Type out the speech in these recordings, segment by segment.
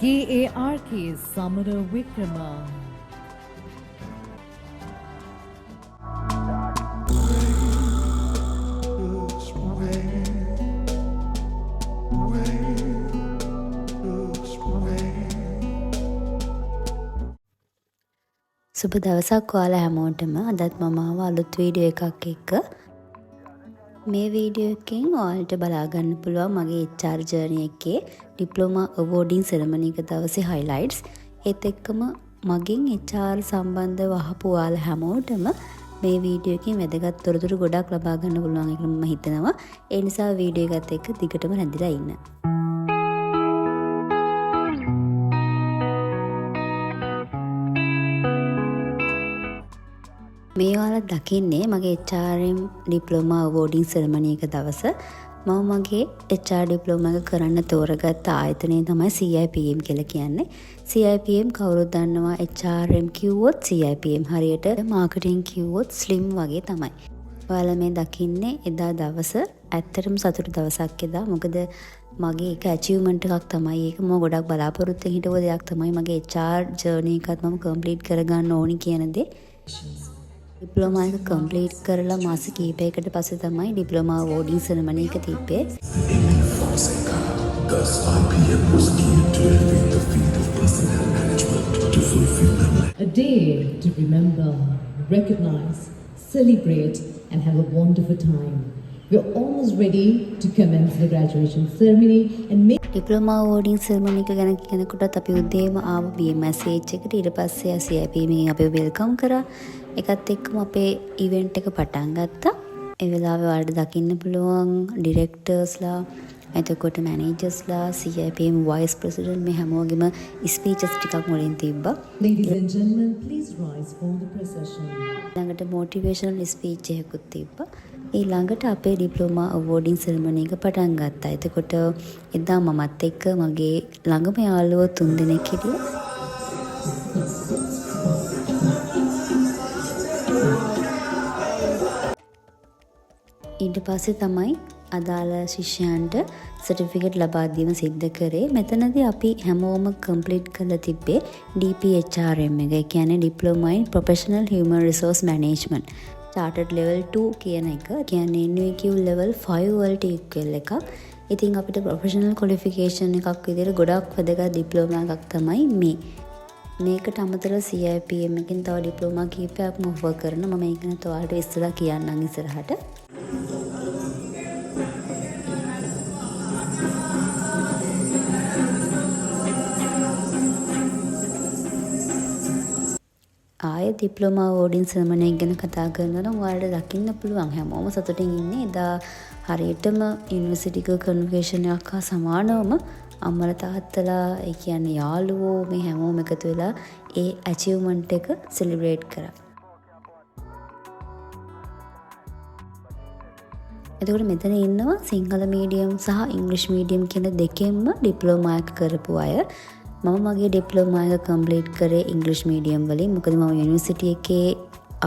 KARK Samara Wikrama. සුබ දවසක් ඔයාලා හැමෝටම. අදත් මම ආව අලුත් වීඩියෝ එකක් එක්ක. මේ වීඩියෝ එකෙන් ඔයාලට බලා ගන්න පුළුවන් මගේ HR ජර්නි එකේ ඩිප්ලෝමා අවෝඩින් සෙරමනි එක දවසේ highlights. ඒත් එක්කම මගෙන් HR සම්බන්ධව අහපු ඔයාලා හැමෝටම මේ වීඩියෝ එකෙන් වැදගත් තොරතුරු ගොඩක් ලබා ගන්න පුළුවන් කියලා මම හිතනවා. ඒ නිසා වීඩියෝ එකත් එක්ක දිගටම රැඳිලා ඉන්න. මේ ඔයාලා දකින්නේ මගේ HRM ඩිප්ලෝමා අවෝඩින් සෙරමනි එක දවස. මම මගේ HR ඩිප්ලෝමා එක කරන්න තෝරගත්ත ආයතනය තමයි CIPM කියලා කියන්නේ. CIPM කවුරුත් දන්නවා HRM කිව්වොත් CIPM හරියට මාකටිං කිව්වොත් ස්ලිම් වගේ තමයි. ඔයාලා මේ දකින්නේ එදා දවස ඇත්තටම සතුටු දවසක් එදා. මොකද මගේ එක ඇචීව්මන්ට් එකක් තමයි ඒක. මම ගොඩක් බලාපොරොත්තු හිටව දෙයක් තමයි මගේ HR ජර්නි එකත් මම කම්ප්ලීට් කරගන්න ඕනි කියන දේ. ඩිප්ලෝමා එක කම්ප්ලීට් කරලා මාස කිහිපයකට පස්සේ තමයි ඩිප්ලෝමා අවෝඩින් සෙරමනි එක තිබ්බේ. Thus, IPM was geared to elevate the field of personnel management to fulfill A day to remember, recognize, celebrate, and have a wonderful time. We're almost ready to commence the graduation ceremony and make diploma awarding ceremony එක ගැන කියනකොටත් අපි උදේම ආව BMS එකට. ඊට පස්සේ CIPM එකෙන් අපිව welcome කරා. එකත් එක්කම අපේ ඉවෙන්ට් එක පටන් ගත්තා. ඒ වෙලාවේ ඔයාලට දකින්න පුළුවන් ඩිරෙක්ටර්ස්ලා, එතකොට මැනේජර්ස්ලා, CIPM වයිස් ප්‍රෙසිඩන්ට් මේ හැමෝගෙම ස්පීචස් ටිකක් මුලින් තිබ්බා. Ladies and gentlemen, please rise for the procession. ළඟට මොටිවේෂනල් ස්පීච් එකකුත් තිබ්බා. ඊළඟට අපේ ඩිප්ලෝමා අවෝඩින් සෙරමනි එක පටන් ගත්තා. එතකොට එදා මමත් එක්ක මගේ ළඟම යාළුවෝ 3 දෙනෙක් හිටියා. ඊට පස්සේ තමයි අදාළ ශිෂ්‍යයන්ට සර්ටිෆිකේට් ලබා දීම සිද්ධ කරේ. මෙතනදී අපි හැමෝම කම්ප්ලීට් කරලා තිබ්බේ DPHRM එක. ඒ කියන්නේ diploma in professional human resource management. chartered level 2 කියන එක. කියන්නේ NVQ level 5 වලට equal එකක්. ඉතින් අපිට ප්‍රොෆෙෂනල් ක්වොලිෆිකේෂන් එකක් විදිහට ගොඩක් වැදගත් ඩිප්ලෝමා එකක් තමයි මේ. මේකට අමතරව CIPM එකෙන් තව ඩිප්ලෝමා කීපයක්ම ඔෆර් කරන. මම ඒක ගැන ඔයාලට ඉස්සරහ කියන්නම් ඉස්සරහට. ආයේ ඩිප්ලෝමා අවෝඩින් සෙරමනි එක ගැන කතා කරනවා නම් ඔයාලට දකින්න පුළුවන් හැමෝම සතුටින් ඉන්නේ. එදා හරියටම යුනිවර්සිටි එක කන්වොකේෂන් එකක් හා සමානවම අම්මලා තාත්තලා, ඒ කියන්නේ යාළුවෝ මේ හැමෝම එකතු වෙලා ඒ ඇචීව්මන්ට් එක සෙලිබ්‍රේට් කරා. එතකොට මෙතන ඉන්නවා සිංහල මීඩියම් සහ ඉංග්‍රීසි මීඩියම් කියන දෙකෙන්ම ඩිප්ලෝමා එක කරපු අය. මම මගේ ඩිප්ලෝමා එක කම්ප්ලීට් කරේ ඉංග්‍රීසි මීඩියම් වලින්. මොකද මම යුනිවර්සිටි එකේ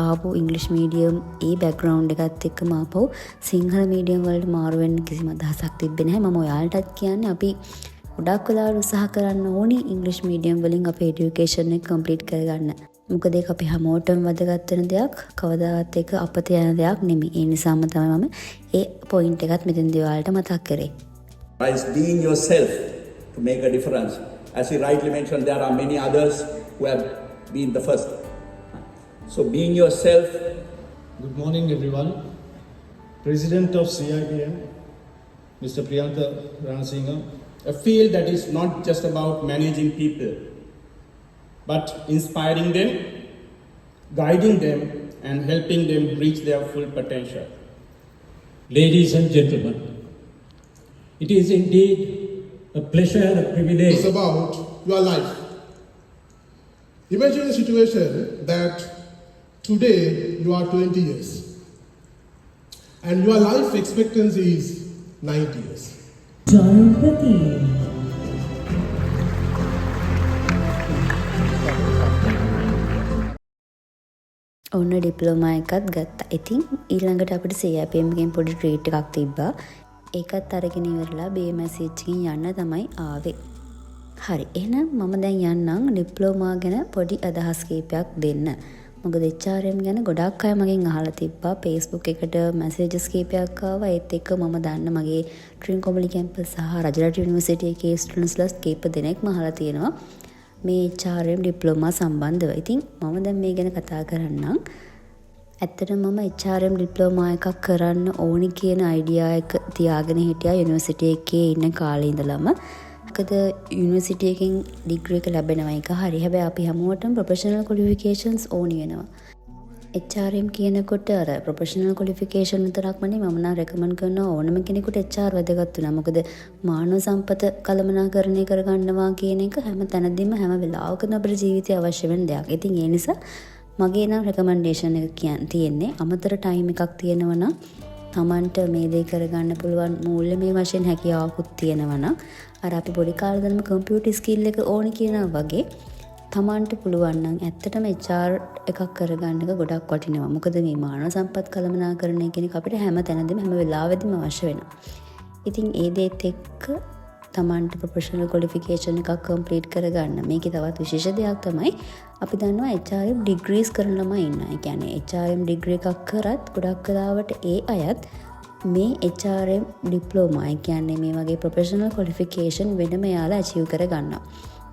ආපු ඉංග්‍රීසි මීඩියම් ඒ බෑග්ග්‍රවුන්ඩ් එකත් එක්කම ආපහු සිංහල මීඩියම් වලට මාරු වෙන්න කිසිම අදහසක් තිබ්බේ නැහැ. මම ඔයාලටත් කියන්නේ අපි ගොඩක් වෙලාවට උත්සාහ කරන්න ඕනි ඉංග්‍රීසි මීඩියම් වලින් අපේ এডুকেෂන් එක කම්ප්ලීට් කරගන්න. මොකද ඒක අපි හැමෝටම වැදගත් වෙන දෙයක්. කවදාවත් ඒක අපත යන දෙයක් නෙමෙයි. ඒ නිසාම තමයි මම ඒ පොයින්ට් එකත් මෙතනදී ඔයාලට මතක් කරේ. By being yourself to make a difference. As you rightly mentioned, there are many others who have been the first. So being yourself. Good morning everyone. President of CIPM, Mr. Priyanka Ranasinghe. A field that is not just about managing people, but inspiring them, guiding them, and helping them reach their full potential. Ladies and gentlemen, it is indeed a pleasure and a privilege. It's about your life. Imagine a situation that today you are 20 years and your life expectancy is 90 years. Janpati. ඔන්න diploma එකත් ගත්තා. ඉතින් ඊළඟට අපිට CIPM එකෙන් පොඩි treat එකක් තිබ්බා. ඒකත් අරගෙන ඉවරලා BMS එකකින් යන්න තමයි ආවේ. හරි. එහෙනම් මම දැන් යන්නම් ඩිප්ලෝමා ගැන පොඩි අදහස් කීපයක් දෙන්න. මොකද HRM ගැන ගොඩක් අය මගෙන් අහලා තිබ්බා. Facebook එකට මැසේජස් කීපයක් ආවා. ඒත් එක්ක මම දන්න මගේ ට්‍රින්කොමලි කැම්පස් සහ රජරට යුනිවර්සිටි එකේ ස්ටුඩන්ට්ස්ලා කීප දෙනෙක්ම අහලා තියෙනවා මේ HRM ඩිප්ලෝමා සම්බන්ධව. ඉතින් මම දැන් මේ ගැන කතා කරන්නම්. ඇත්තටම මම HRM ඩිප්ලෝමා එකක් කරන්න ඕනි කියන අයිඩියා එක තියාගෙන හිටියා යුනිවර්සිටි එකේ ඉන්න කාලේ ඉඳලම. මොකද යුනිවර්සිටි එකකින් ඩිග්‍රී එක ලැබෙනවා එක හරි. හැබැයි අපි හැමෝටම ප්‍රොෆෙෂනල් ක්වොලිෆිකේෂන්ස් ඕනි වෙනවා. HRM කියනකොට අර ප්‍රොෆෙෂනල් ක්වොලිෆිකේෂන් විතරක්ම නෙමෙයි මම නම් රෙකමන්ඩ් කරනවා ඕනම කෙනෙකුට HR වැදගත් වෙනවා. මොකද මානව සම්පත කළමනාකරණය කරගන්නවා කියන එක හැම තැනදීම හැම වෙලාවකම අපේ ජීවිතේ අවශ්‍ය වෙන දෙයක්. ඉතින් ඒ නිසා මගේ නම් රෙකමෙන්ඩේෂන් එක තියෙන්නේ අමතර ටයිම් එකක් තියෙනවා නම් තමන්ට මේ දේ කරගන්න පුළුවන් මූල්‍යමය වශයෙන් හැකියාවකුත් තියෙනවා නම් අර අපි පොඩි කාලේ ඉඳන්ම කම්පියුටර් ස්කිල් එක ඕනි කියනවා වගේ තමන්ට පුළුවන් නම් ඇත්තටම HR එකක් කරගන්න එක ගොඩක් වටිනවා. මොකද මේ මානව සම්පත් කළමනාකරණය කියන එක අපිට හැම තැනදීම හැම වෙලාවෙදිම අවශ්‍ය වෙනවා. ඉතින් ඒ දේත් එක්ක තමන්ට ප්‍රොෆෙෂනල් ක්වොලිෆිකේෂන් එකක් කම්ප්ලීට් කරගන්න. මේකේ තවත් විශේෂ දෙයක් තමයි අපි දන්නවා HRM ඩිග්‍රීස් කරන ළමයි ඉන්නවා. ඒ කියන්නේ HRM ඩිග්‍රී එකක් කරත් ගොඩක් වෙලාවට ඒ අයත් මේ HRM ඩිප්ලෝමා ඒ කියන්නේ මේ වගේ ප්‍රොෆෙෂනල් ක්වොලිෆිකේෂන් වෙනම යාලා අචීව් කරගන්නවා.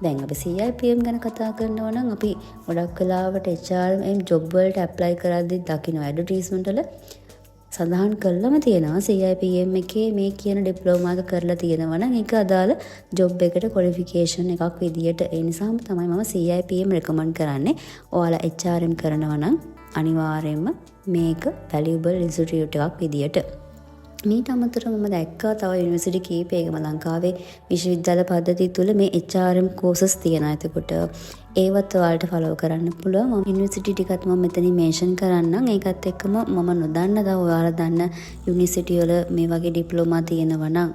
දැන් අපි CIPM ගැන කතා කරනවා නම් අපි ගොඩක් වෙලාවට HRM ජොබ් වලට ඇප්ලයි කරද්දී දකින්න ඇඩ්වර්ටයිස්මන්ට් වල සඳහන් කළම තියෙනවා CIPM එකේ මේ කියන ඩිප්ලෝමා එක කරලා තියෙනවා නම් ඒක අදාළ ජොබ් එකට ක්වොලිෆිකේෂන් එකක් විදියට. ඒ නිසාම තමයි මම CIPM රෙකමන්ඩ් කරන්නේ. ඔයාලා HRM කරනවා නම් අනිවාර්යයෙන්ම මේක වැලියබල් ඉන්ස්ටිටියුට් එකක් විදියට. මීට අමතරව මම දැක්කා තව යුනිවර්සිටි කීපයකම ලංකාවේ විශ්වවිද්‍යාල පද්ධතිය තුළ මේ HRM කෝසස් තියෙනවා. එතකොට ඒවත් ඔයාලට ෆලෝ කරන්න පුළුවන්. මම යුනිවර්සිටි ටිකත් මම මෙතනින් මේන්ෂන් කරන්නම්. ඒකත් එක්කම මම නොදන්න තව ඔයාලා දන්න යුනිවර්සිටි වල මේ වගේ ඩිප්ලෝමා තියෙනවා නම්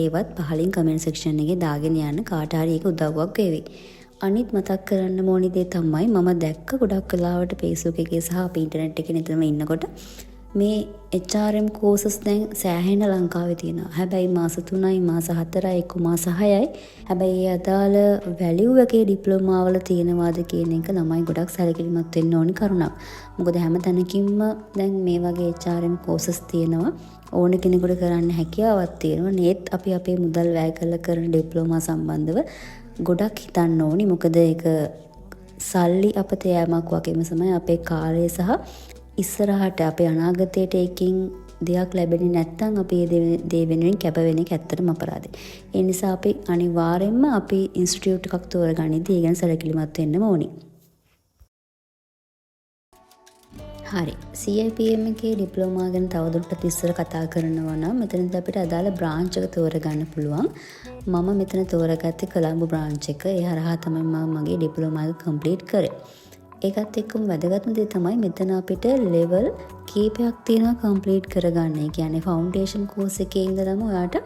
ඒවත් පහලින් කමෙන්ට් සෙක්ෂන් එකේ දාගෙන යන්න කාට හරි ඒක උදව්වක් වේවි. අනිත් මතක් කරන්න ඕනි දේ තමයි මම දැක්ක ගොඩක් වෙලාවට Facebook එකේ සහ අපේ ඉන්ටර්නෙට් එකේ නිතරම ඉන්නකොට මේ HRM කෝසස් දැන් සෑහෙන ලංකාවේ තියෙනවා. හැබැයි මාස 3යි මාස 4යි මාස 6යි. හැබැයි ඒ අදාළ වැලියු එකේ ඩිප්ලෝමා වල තියෙනවාද කියන එක ළමයි ගොඩක් සැලකිලිමත් වෙන්න ඕනි කරුණක්. මොකද හැම තැනකින්ම දැන් මේ වගේ HRM කෝසස් තියෙනවා. ඕන කෙනෙකුට කරන්න හැකියාවක් තියෙනවා. නේත් අපි අපේ මුදල් වැය කරලා කරන ඩිප්ලෝමා සම්බන්ධව ගොඩක් හිතන්න ඕනි. මොකද ඒක සල්ලි අපත යෑමක් වගේම තමයි අපේ කාලය සහ ඉස්සරහට අපේ අනාගතයට ඒකින් දෙයක් ලැබෙන්නේ නැත්නම් අපි ඒ දේ වෙනුවෙන් කැප වෙන එක ඇත්තටම අපරාධයි. ඒ නිසා අපි අනිවාර්යයෙන්ම අපි ඉන්ස්ටිටියුට් එකක් තෝරගනිද්දී ඒ ගැන සැලකිලිමත් වෙන්න ඕනි. හරි. CIPM එකේ ඩිප්ලෝමා ගැන තවදුරටත් ඉස්සර කතා කරනවා නම් මෙතනදී අපිට අදාළ බ්‍රාන්ච් එක තෝරගන්න පුළුවන්. මම මෙතන තෝරගත්තේ කොළඹ බ්‍රාන්ච් එක. ඒ හරහා තමයි මම මගේ ඩිප්ලෝමා එක කම්ප්ලීට් කරේ. ඒකත් එක්කම වැදගත්ම දේ තමයි මෙතන අපිට ලෙවල් කීපයක් තියෙනවා කම්ප්ලීට් කරගන්න. ඒ කියන්නේ ෆවුන්ඩේෂන් කෝස් එකේ ඉඳලම ඔයාට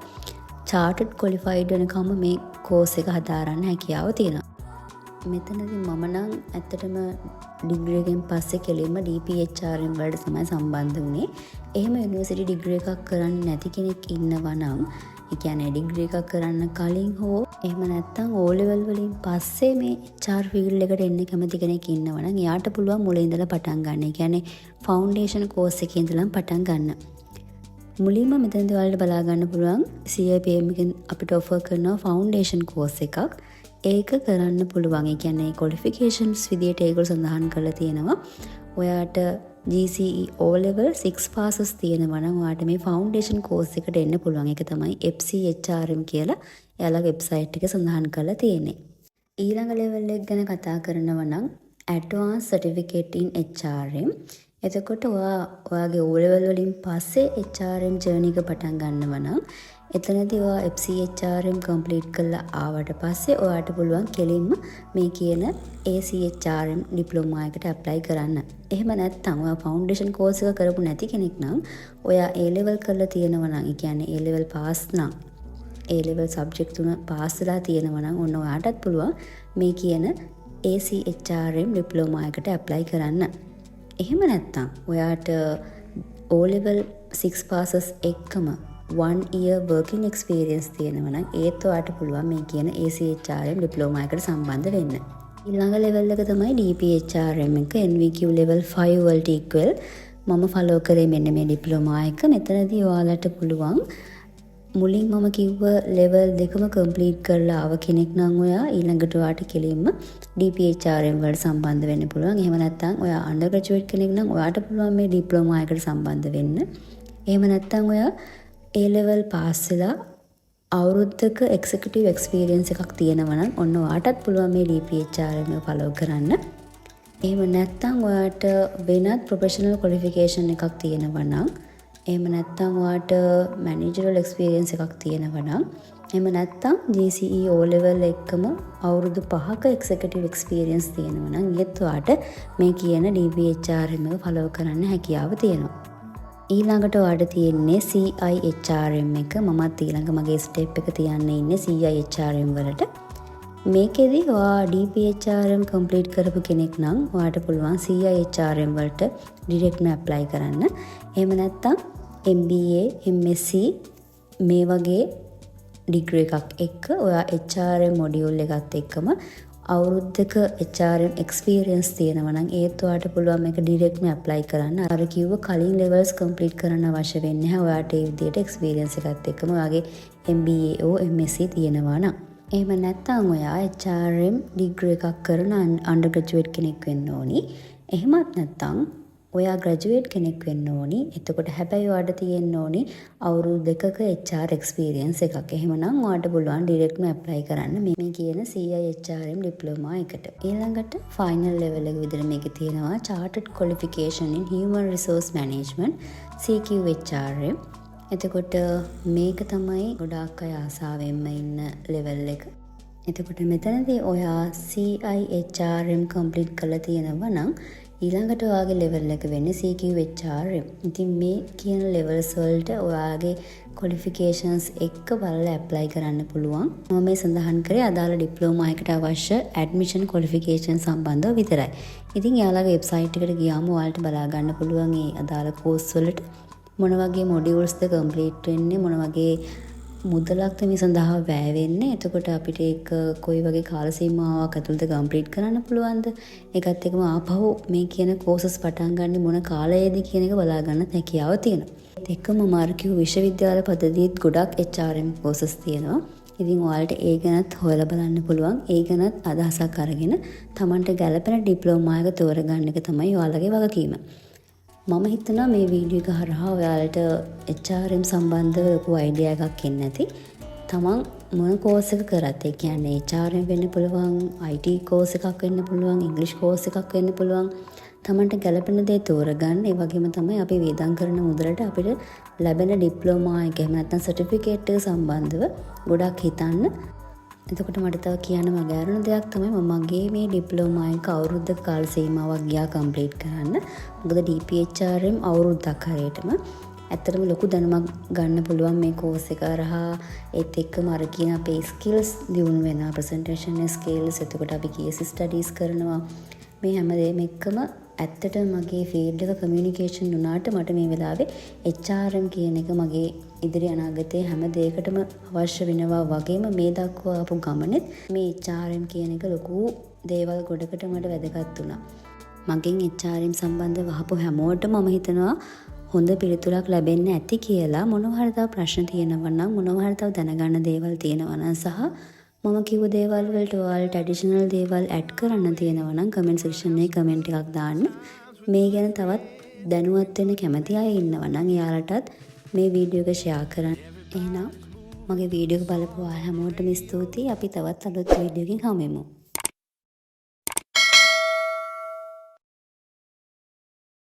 චාර්ටඩ් ක්වොලිෆයිඩ් වෙනකම් මේ කෝස් එක හදාරන්න හැකියාව තියෙනවා. මෙතනදී මම නම් ඇත්තටම ඩිග්‍රී එකෙන් පස්සේ කෙලින්ම DPHRM වලට තමයි සම්බන්ධ වුණේ. එහෙම යුනිවර්සිටි ඩිග්‍රී එකක් කරන්නේ නැති කෙනෙක් ඉන්නවා නම් ඒ කියන්නේ ඩිග්‍රී එකක් කරන්න කලින් හෝ එහෙම නැත්නම් O level වලින් පස්සේ මේ HR ෆීල්ඩ් එකට එන්න කැමති කෙනෙක් ඉන්නවා නම් එයාට පුළුවන් මුලින් ඉඳලා පටන් ගන්න. ඒ කියන්නේ ෆවුන්ඩේෂන් කෝස් එකේ ඉඳලා පටන් ගන්න. මුලින්ම මෙතනදී ඔයාලට බලා ගන්න පුළුවන් CIPM එකෙන් අපිට ඔෆර් කරන ෆවුන්ඩේෂන් කෝස් එකක්. ඒක කරන්න පුළුවන්. ඒ කියන්නේ ක්වොලිෆිකේෂන්ස් විදියට ඒගොල්ලෝ සඳහන් කරලා තියෙනවා. ඔයාට GCE O level 6 passes තියෙනවා නම් ඔයාට මේ ෆවුන්ඩේෂන් කෝස් එකට එන්න පුළුවන්. ඒක තමයි FCHRM කියලා එයාලගේ වෙබ්සයිට් එකේ සඳහන් කරලා තියෙන්නේ. ඊළඟ ලෙවල් එක ගැන කතා කරනවා නම් Advanced Certificate in HRM. එතකොට ඔයාගේ O level වලින් පස්සේ HRM ජර්නි එක පටන් ගන්නවා නම් එතනදී ඔයා FCHRM කම්ප්ලීට් කරලා ආවට පස්සේ ඔයාට පුළුවන් කෙලින්ම මේ කියන ACHRM ඩිප්ලෝමා එකට ඇප්ලයි කරන්න. එහෙම නැත්නම් ඔයා ෆවුන්ඩේෂන් කෝස් එක කරපු නැති කෙනෙක් නම් ඔයා A level කරලා තියෙනවා නම් ඒ කියන්නේ A level පාස් නම් A level සබ්ජෙක්ට් තුන පාස් වෙලා තියෙනවා නම් ඔන්න ඔයාටත් පුළුවන් මේ කියන ACHRM ඩිප්ලෝමා එකට ඇප්ලයි කරන්න. එහෙම නැත්නම් ඔයාට O level 6 passes එක්කම 1 year working experience තියෙනවා නම් ඒත් ඔයාට පුළුවන් මේ කියන ACHRM ඩිප්ලෝමා එකට සම්බන්ධ වෙන්න. ඊළඟ ලෙවල් එක තමයි DPHRM එක NVQ level 5 වලට equal. මම ෆලෝ කරේ මෙන්න මේ ඩිප්ලෝමා එක. මෙතනදී ඔයාලට පුළුවන් මුලින් මම කිව්ව ලෙවල් දෙකම කම්ප්ලීට් කරලා ආව කෙනෙක් නම් ඔයා ඊළඟට ඔයාට කෙලින්ම DPHRM වලට සම්බන්ධ වෙන්න පුළුවන්. එහෙම නැත්නම් ඔයා අන්ඩර් ග්‍රැජුවේට් කෙනෙක් නම් ඔයාට පුළුවන් මේ ඩිප්ලෝමා එකට සම්බන්ධ වෙන්න. එහෙම නැත්නම් ඔයා A level පාස් වෙලා අවුරුද්දක එක්සිකියුටිව් එක්ස්පීරියන්ස් එකක් තියෙනවා නම් ඔන්න ඔයාටත් පුළුවන් මේ DPHRM එක ෆලෝ කරන්න. එහෙම නැත්නම් ඔයාට වෙනත් ප්‍රොෆෙෂනල් ක්වොලිෆිකේෂන් එකක් තියෙනවා නම් එහෙම නැත්නම් ඔයාට මැනේජරල් එක්ස්පීරියන්ස් එකක් තියෙනවා නම් එහෙම නැත්නම් GCE O level එකම අවුරුදු 5ක එක්සිකියුටිව් එක්ස්පීරියන්ස් තියෙනවා නම් ඊත් ඔයාට මේ කියන DPHRM එක ෆලෝ කරන්න හැකියාව තියෙනවා. ඊළඟට ඔයාට තියෙන්නේ CIHRM එක. මමත් ඊළඟ මගේ ස්ටෙප් එක තියන්න ඉන්නේ CIHRM වලට. මේකෙදි ඔයා DPHRM කම්ප්ලීට් කරපු කෙනෙක් නම් ඔයාට පුළුවන් CIHRM වලට ඩිරෙක්ට්ම ඇප්ලයි කරන්න. එහෙම නැත්නම් MBA MSc මේ වගේ ඩිග්‍රී එකක් එක්ක ඔයා HRM මොඩියුල් එකත් එක්කම අවුරුද්දක HRM එක්ස්පීරියන්ස් තියෙනවා නම් ඒත් ඔයාට පුළුවන් මේක ඩිරෙක්ට්ම ඇප්ලයි කරන්න. අර කිව්ව කලින් ලෙවල්ස් කම්ප්ලීට් කරන්න අවශ්‍ය වෙන්නේ නැහැ. ඔයාට ඒ විදිහට එක්ස්පීරියන්ස් එකත් එක්කම ඔයාගේ MBA ඕ MSc තියෙනවා නම්. එහෙම නැත්නම් ඔයා HRM ඩිග්‍රී එකක් කරන අන්ඩර් ග්‍රැජුවේට් කෙනෙක් වෙන්න ඕනි. එහෙමත් නැත්නම් ඔයා ග්‍රැජුවේට් කෙනෙක් වෙන්න ඕනි. එතකොට හැබැයි ඔයාට තියෙන්න ඕනි අවුරුදු 2ක HR එක්ස්පීරියන්ස් එකක්. එහෙමනම් ඔයාට පුළුවන් ඩිරෙක්ට්ම ඇප්ලයි කරන්න මේ කියන CIHRM ඩිප්ලෝමා එකට. ඊළඟට ෆයිනල් ලෙවල් එක විදිහට මේකේ තියෙනවා Chartered Qualification in Human Resource Management CQHRM. එතකොට මේක තමයි ගොඩාක් අය ආසාවෙන්ම ඉන්න ලෙවල් එක. එතකොට මෙතනදී ඔයා CIHRM කම්ප්ලීට් කරලා තියෙනවා නම් ඊළඟට ඔයාගේ ලෙවල් එක වෙන්නේ CQHRM. ඉතින් මේ කියන ලෙවල්ස් වලට ඔයාගේ ක්වොලිෆිකේෂන්ස් එක්ක බලලා ඇප්ලයි කරන්න පුළුවන්. මම මේ සඳහන් කරේ අදාළ ඩිප්ලෝමා එකට අවශ්‍ය ඇඩ්මිෂන් ක්වොලිෆිකේෂන් සම්බන්ධව විතරයි. ඉතින් යාළගේ වෙබ්සයිට් එකට ගියාම ඔයාලට බලා ගන්න පුළුවන් මේ අදාළ කෝස් වලට මොන වගේ මොඩියුල්ස්ද කම්ප්ලීට් වෙන්නේ, මොන වගේ මුදලක්ද මේ සඳහා වැය වෙන්නේ. එතකොට අපිට ඒක කොයි වගේ කාල සීමාවක් ඇතුළත කම්ප්ලීට් කරන්න පුළුවන්ද? ඒකත් එක්කම ආපහු මේ කියන කෝසස් පටන් ගන්න මොන කාලයේද කියන එක බලා ගන්න හැකියාව තියෙනවා. ඒත් එක්කම මාර්කියු විශ්වවිද්‍යාල පද්ධතියේත් ගොඩක් HRM කෝසස් තියෙනවා. ඉතින් ඔයාලට ඒ ගැනත් හොයලා බලන්න පුළුවන්. ඒ ගැනත් අදහසක් අරගෙන Tamanට ගැළපෙන ඩිප්ලෝමා එක තෝරගන්න එක තමයි ඔයාලගේ වගකීම. මම හිතනවා මේ වීඩියෝ එක හරහා ඔයාලට HRM සම්බන්ධව ලොකු අයිඩියා එකක් එන්න ඇති. තමන් මොන කෝස් එක කරත් ඒ කියන්නේ HRM වෙන්න පුළුවන්, IT කෝස් එකක් වෙන්න පුළුවන්, ඉංග්‍රීසි කෝස් එකක් වෙන්න පුළුවන්. තමන්ට ගැළපෙන දේ තෝරගන්න. ඒ වගේම තමයි අපි වේදම් කරන මුදලට අපිට ලැබෙන ඩිප්ලෝමා එක එහෙම නැත්නම් සර්ටිෆිකේට් එක සම්බන්ධව ගොඩක් හිතන්න. එතකොට මට තව කියන්න මගේ අරුණ දෙයක් තමයි මගේ මේ ඩිප්ලෝමා එක අවුරුද්දක කාල සීමාවක් ගියා කම්ප්ලීට් කරන්න. මොකද DPHRM අවුරුද්දක් හරියටම ඇත්තටම ලොකු දැනුමක් ගන්න පුළුවන් මේ කෝස් එක හරහා. ඒත් එක්කම අර කියන අපේ ස්කිල්ස් දියුණු වෙනවා, ප්‍රසන්ටේෂන් ස්කිල්ස්. එතකොට අපි කේස් ස්ටඩීස් කරනවා. මේ හැමදේම එක්කම ඇත්තටම මගේ ෆීල්ඩ් එක කමියුනිකේෂන් වුණාට මට මේ වෙලාවේ HRM කියන එක මගේ ඉදිරි අනාගතයේ හැම දෙයකටම අවශ්‍ය වෙනවා වගේම මේ දක්වා ආපු ගමනෙත් මේ HRM කියන එක ලොකු දේවල් ගොඩකට මට වැදගත් වුණා. මගෙන් HRM සම්බන්ධව අහපු හැමෝටම මම හිතනවා හොඳ පිළිතුරක් ලැබෙන්න ඇති කියලා. මොනවා හරි තව ප්‍රශ්න තියෙනවා නම්, මොනවා හරි තව දැනගන්න දේවල් තියෙනවා නම් සහ මම කිව්ව දේවල් වලට ඔයාලට ඇඩිෂනල් දේවල් ඇඩ් කරන්න තියෙනවා නම් කමෙන්ට් සෙක්ෂන් එකේ කමෙන්ට් එකක් දාන්න. මේ ගැන තවත් දැනුවත් වෙන්න කැමති අය ඉන්නවා නම් එයාලටත් මේ වීඩියෝ එක ෂෙයා කරන්න. එහෙනම් මගේ වීඩියෝ එක බලපුවා හැමෝටම ස්තුතියි. අපි තවත් අලුත් වීඩියෝ එකකින් හමු වෙමු.